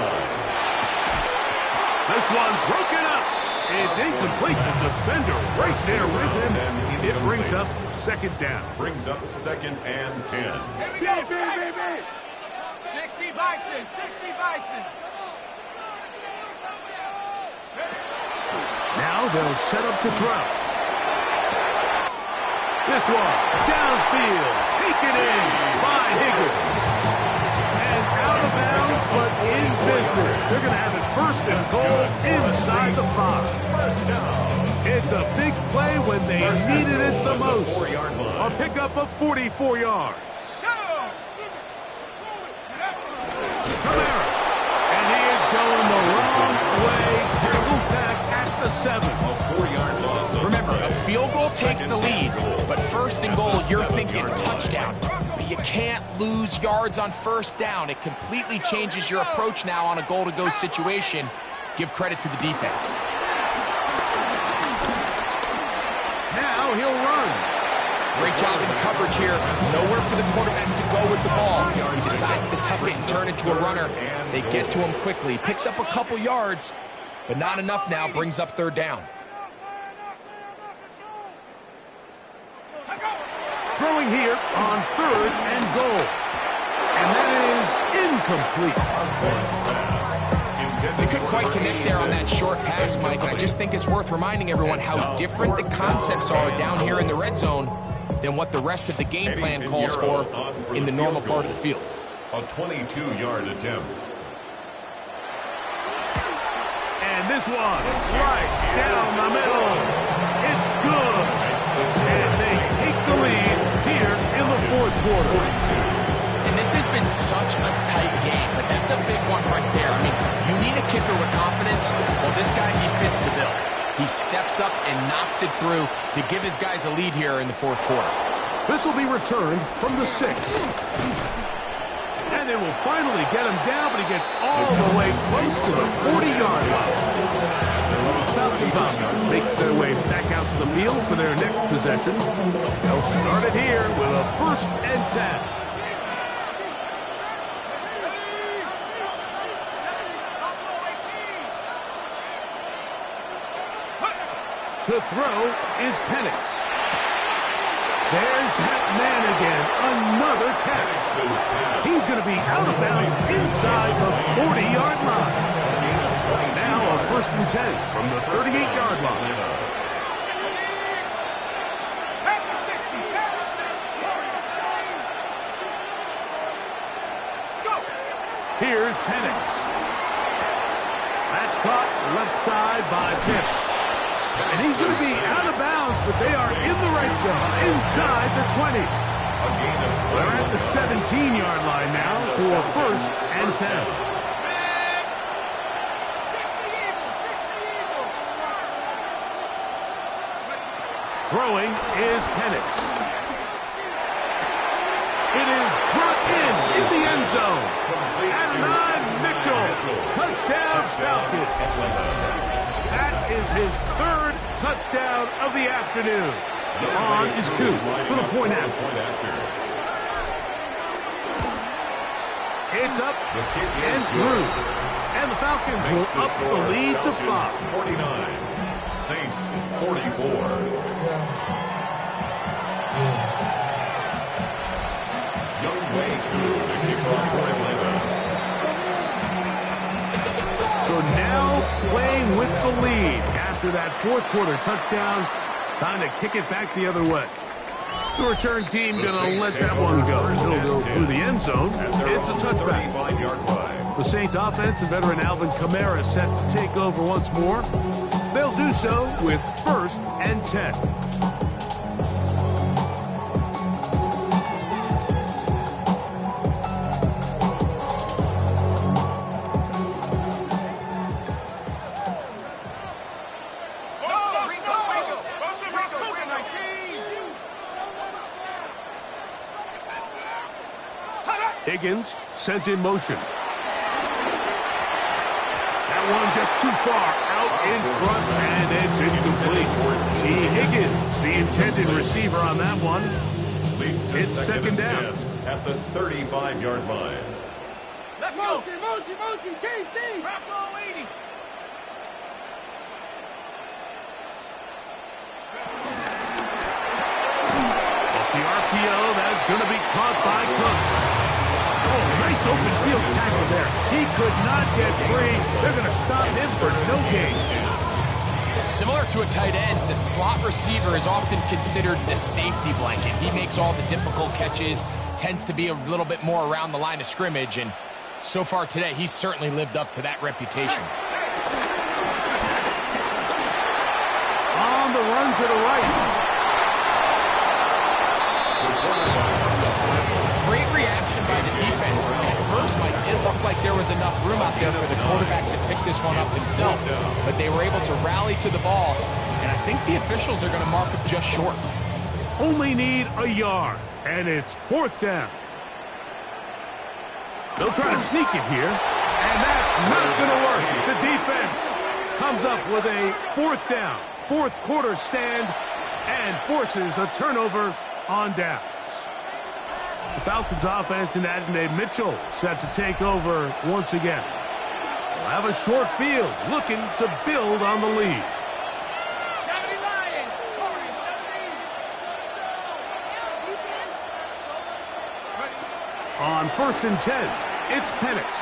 This one broken up. It's incomplete. The defender right there with him. It brings up second down. Brings up second and 10. Here we go. 60 Bison. 60 Bison. Now they'll set up to throw. This one, downfield, taken in by Higgins. And out of bounds, but in business. They're going to have it first and goal inside the 5. First down. It's a big play when they needed it the most. A pickup of 44 yards. Kamara. And he is going the wrong way. Tackled back at the 7. A 4-yard loss. Remember, a field goal takes the lead, but first and goal, you're thinking touchdown. But you can't lose yards on first down. It completely changes your approach now on a goal-to-go situation. Give credit to the defense. Now he'll run. Great job in coverage here. Nowhere for the quarterback to go with the ball. He decides to tuck it and turn into a runner. They get to him quickly. Picks up a couple yards, but not enough now. Brings up third down. Throwing here on third and goal. And that is incomplete. They couldn't quite connect there on that short pass, Mike, and I just think it's worth reminding everyone how different the concepts are down here in the red zone than what the rest of the game plan calls for in the normal part of the field. A 22-yard attempt. And this one, right down the middle. It's good. And they take the lead here in the fourth quarter. This has been such a tight game, but that's a big one right there. I mean, you need a kicker with confidence. Well, this guy, he fits the bill. He steps up and knocks it through to give his guys a lead here in the fourth quarter. This will be returned from the 6. And they will finally get him down, but he gets all the way close to the 40-yard line. The Falcons offense makes their way back out to the field for their next possession. They'll start it here with a 1st and 10. To throw is Penix. There's that man again. Another catch. He's going to be out of bounds inside the 40-yard line. Now a 1st and 10 from the 38-yard line. Here's Penix. That's caught left side by Pitts. And he's going to be out of bounds, but they are in the red zone, inside the 20. They're at the 17-yard line now for 1st and 10. Throwing is Penix. It is brought in the end zone. Adonai Mitchell, touchdown Falcons. That is his 3rd touchdown of the afternoon. On is Coop for the point after. It's up and through. And the Falcons will up the lead to 5. 49. Saints 44. Young Wei Koo, the kickoff for Atlanta. So now playing with the lead after that 4th quarter touchdown. Time to kick it back the other way. The return team going to let that one go. He'll go through the end zone. It's a touchback. The Saints offense and veteran Alvin Kamara set to take over once more. They'll do so with 1st and 10. Higgins sent in motion. That one just too far out in front, and it's incomplete. T. Higgins, the intended receiver on that one. It's 2nd down. At the 35-yard line. Let's go. Motion, change team. Bravo 80. Off the RPO, that's going to be caught by Cooks. Oh, nice open field tackle there. He could not get free. They're going to stop him for no gain. Similar to a tight end, the slot receiver is often considered the safety blanket. He makes all the difficult catches, tends to be a little bit more around the line of scrimmage, and so far today, he's certainly lived up to that reputation. On the run to the right. Great reaction by the defense. At first, Mike, it looked like there was enough room out there for the quarterback to pick this one up himself, but they were able to rally to the ball, and I think the officials are going to mark him just short. Only need a yard, and it's 4th down. They'll try to sneak it here, and that's not going to work. The defense comes up with a 4th down, 4th quarter stand, and forces a turnover on downs. The Falcons offense and Adonai Mitchell set to take over once again. They'll have a short field looking to build on the lead. 70 Lions, 40, 70. On 1st and 10, it's Penix.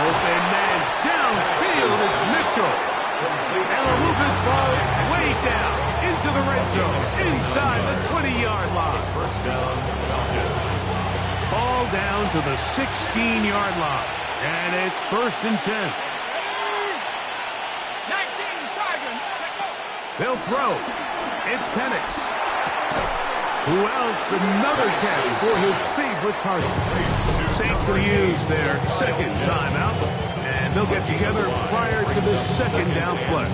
Open man downfield, it's Mitchell. And they'll move this ball way down into the red zone, inside the 20-yard line. 1st down, Falcons. Ball down to the 16-yard line, and it's 1st and 10. 19, Tiger. They'll throw. It's Penix. Who else? Another catch for his favorite target. Saints going to use their second timeout, and they'll get together prior to the second down play.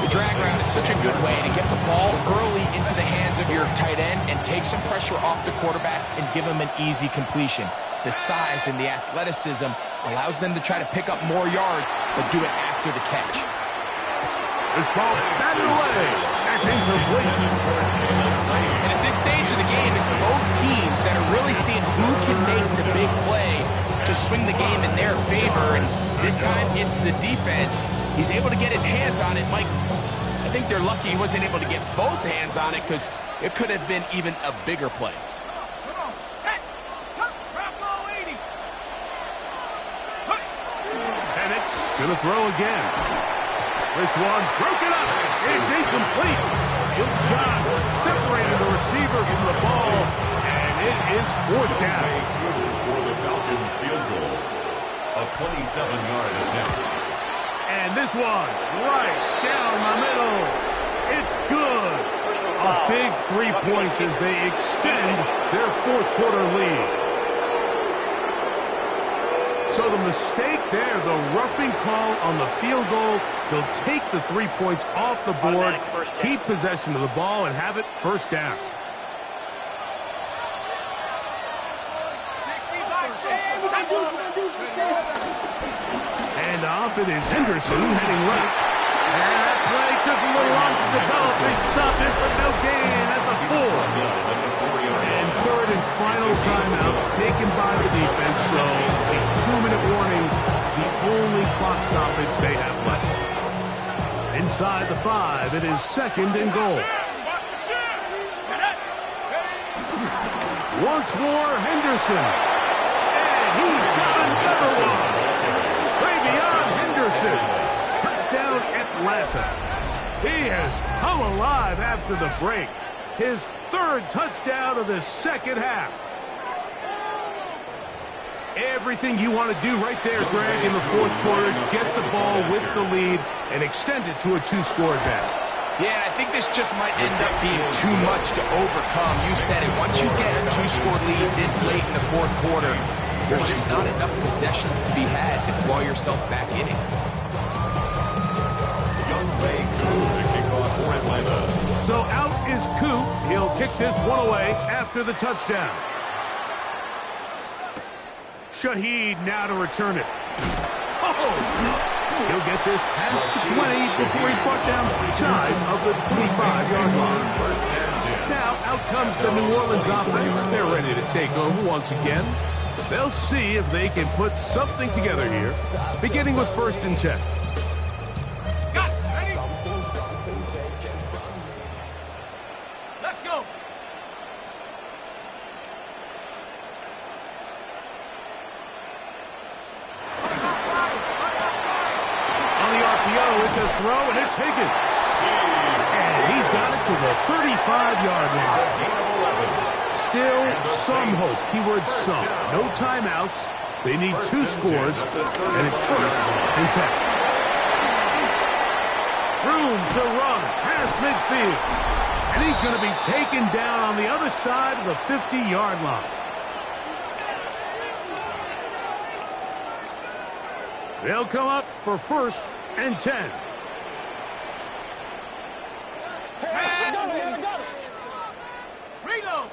The drag route is such a good way to get the ball early into the hands of your tight end and take some pressure off the quarterback and give him an easy completion. The size and the athleticism allows them to try to pick up more yards, but do it after the catch. This ball batted away. That's incomplete. And at this stage of the game, it's both teams that are really seeing who can make the big play to swing the game in their favor. And this time, it's the defense. He's able to get his hands on it. Mike, I think they're lucky he wasn't able to get both hands on it because it could have been even a bigger play. Penix going to throw again. This one broken up. It's incomplete. Good job separating the receiver from the ball, and it is fourth down. For the Falcons field goal, a 27-yard attempt. And this one, right down the middle. It's good. A big 3 points as they extend their fourth quarter lead. So the mistake there, the roughing call on the field goal, they'll take the 3 points off the board, keep possession of the ball, and have it first down. And off it is Henderson heading left. And that play took a little long to develop. They stopped it for no gain at the 4. And third and final timeout taken by the defense. So a 2-minute warning, the only clock stoppage they have left. Inside the 5, it is second and goal. Once more, Henderson. And he's got another one. Travion Henderson. Touchdown, Atlanta. He has come alive after the break. His third touchdown of the second half. Everything you want to do right there, Greg, in the fourth quarter, get the ball with the lead and extend it to a 2-score advantage. Yeah, I think this just might end up being too much to overcome. You said it. Once you get a 2-score lead this late in the fourth quarter, there's just not enough possessions to be had to claw yourself back in it. Young Ray Coop to kick off for Atlanta. So out is Coop. He'll kick this one away after the touchdown. Shaheed now to return it. He'll get this past the 20 before he's brought down shy of the 25-yard line. Now out comes the New Orleans offense. They're ready to take over once again. They'll see if they can put something together here, beginning with 1st and 10. Let's go. It's a throw, and it's Higgins. And he's got it to the 35-yard line. Still some hope. Keyword some. No timeouts. They need 2 scores, and it's 1st and 10. Room to run past midfield. And he's going to be taken down on the other side of the 50-yard line. They'll come up for 1st and 10. Reload.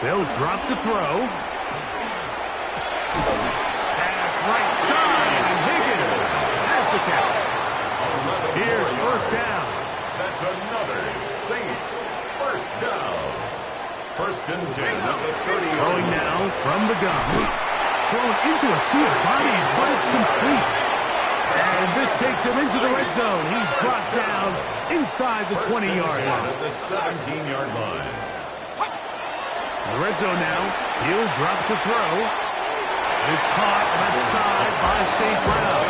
They'll drop to throw. Pass right side, and Higgins has the catch. Here's 1st down. That's another Saints first down. 1st and 10 at the 30. Throwing now from the gun. Thrown into a sea of bodies, but it's complete. And this takes him into the red zone. He's brought down inside the 20-yard line. At the 17-yard line. The red zone now. He'll drop to throw. It is caught left side by St. Brown.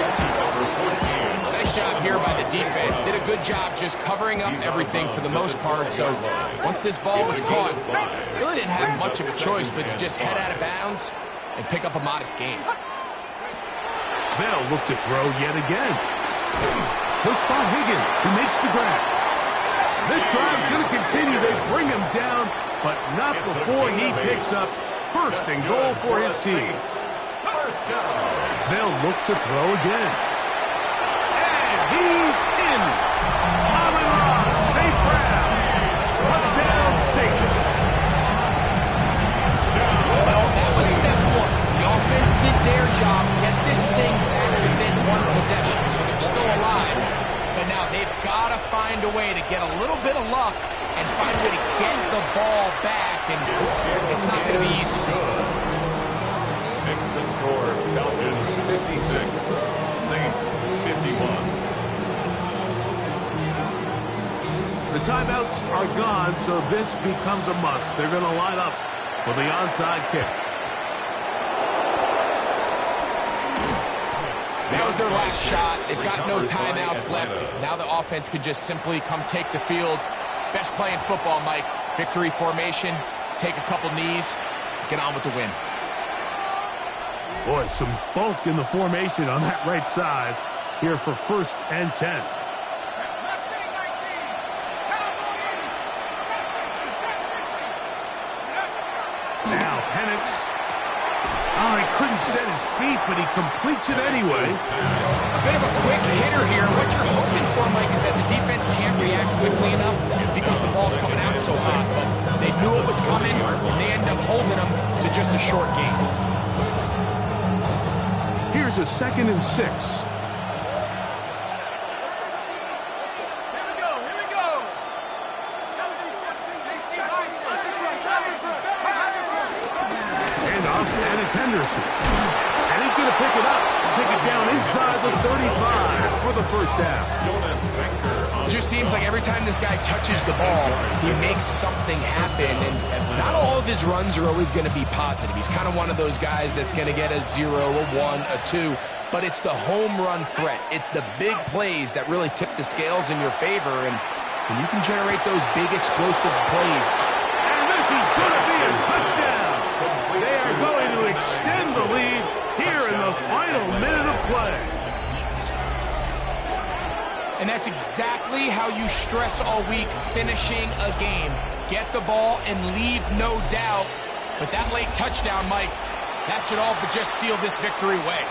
Nice job here by the defense. Did a good job just covering up everything for the most part. So once this ball was caught, really didn't have much of a choice but to just head out of bounds and pick up a modest gain. They'll look to throw yet again. He'll spot Higgins, who makes the grab. This drive's going to continue. They bring him down, but not before he picks up first and goal for his team. First down. They'll look to throw again. And he's in. Amon-Ra, St. Brown. Touchdown, Saints. Well, that was step one. The offense did their job, get this thing back within one possession, so they're still alive. But now they've got to find a way to get a little bit of luck and find a way to get the ball back, and it's not going to be easy. Good. Makes the score Falcons 56, Saints 51. The timeouts are gone, so this becomes a must. They're going to line up for the onside kick. That was their last shot. They've got no timeouts left. Now the offense can just simply come take the field. Best play in football, Mike. Victory formation, take a couple knees, get on with the win. Boy, some bulk in the formation on that right side here for 1st and 10. Now Penix. Oh, he couldn't set his feet, but he completes it anyway. A bit of a quick hitter here. What you're hoping for, Mike, is that the defense can't react quickly enough because the ball's coming out so hot. But they knew it was coming, and they end up holding them to just a short game. Here's a 2nd and 6. Henderson. And he's going to pick it up. Take it down inside the 35 for the first down. It just seems like every time this guy touches the ball, he makes something happen. And not all of his runs are always going to be positive. He's kind of one of those guys that's going to get a 0, a 1, a 2. But it's the home run threat. It's the big plays that really tip the scales in your favor. And when you can generate those big explosive plays. And this is going to be a touchdown. They are going to extend the lead here in the final minute of play. And that's exactly how you stress all week, finishing a game. Get the ball and leave no doubt. But that late touchdown, Mike, that should all but just seal this victory away.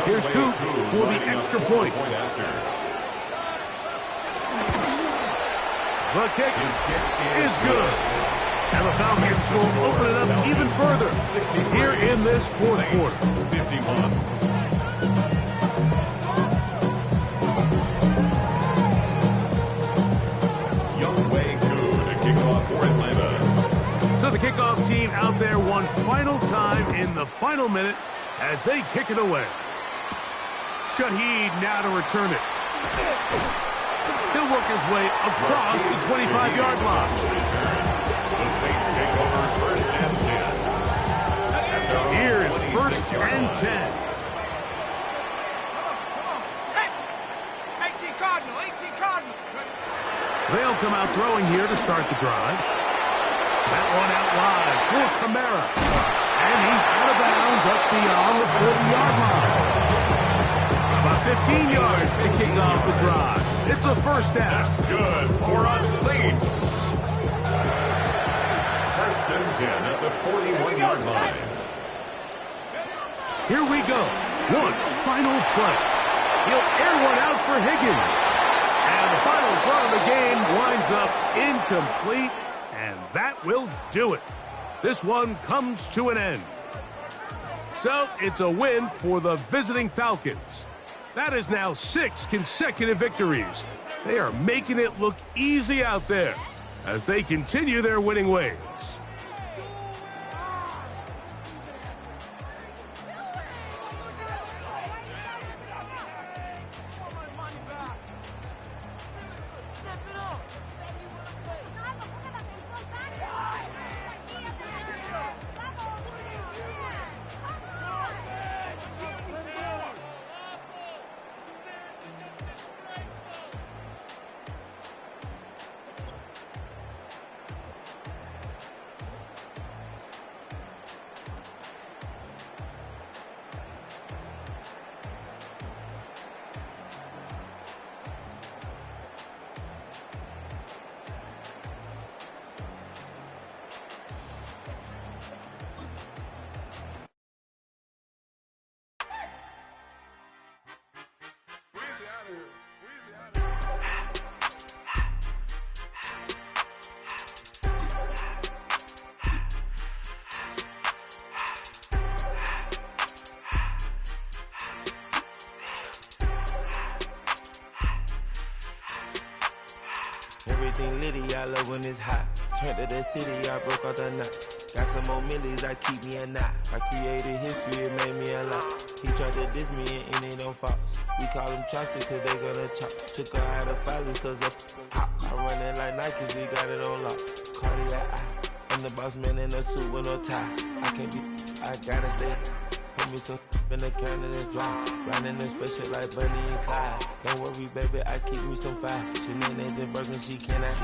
Here's Coop for the extra point. The kick is good. And the Falcons will open it up even further here in this 4th quarter. 51. Younghoe Koo to kick off for Atlanta. So the kickoff team out there one final time in the final minute as they kick it away. Shaheed now to return it. He'll work his way across the 25-yard line. The Saints take over 1st and 10. Here's 1st and 10. 18 Cardinal, 18 Cardinal. They'll come out throwing here to start the drive. That one out wide for Kamara. And he's out of bounds up beyond the 40-yard line. About 15 yards to kick off the drive. It's a 1st down. That's good for us Saints. 1st and 10 at the 41-yard line. Here we go. One final play. He'll air one out for Higgins. And the final throw of the game winds up incomplete, and that will do it. This one comes to an end. So it's a win for the visiting Falcons. That is now 6 consecutive victories. They are making it look easy out there as they continue their winning ways. Everything litty, I love when it's hot. Turned to the city, I broke out the notch. Got some more millies, I keep me a knot. I created history, it made me a lot. He tried to diss me and it don't false. We call them chopsticks cause they gonna chop. Took her out of filings cause of hop. I run it like Nike, we got it on lock. Cardiac eye. I'm the boss man in a suit with no tie. I can't be, I gotta stay. Put me some in the can of this dry. Riding this special like Bunny and Clyde. Don't worry, baby, I keep me some fire. She names and Birkin, she cannot.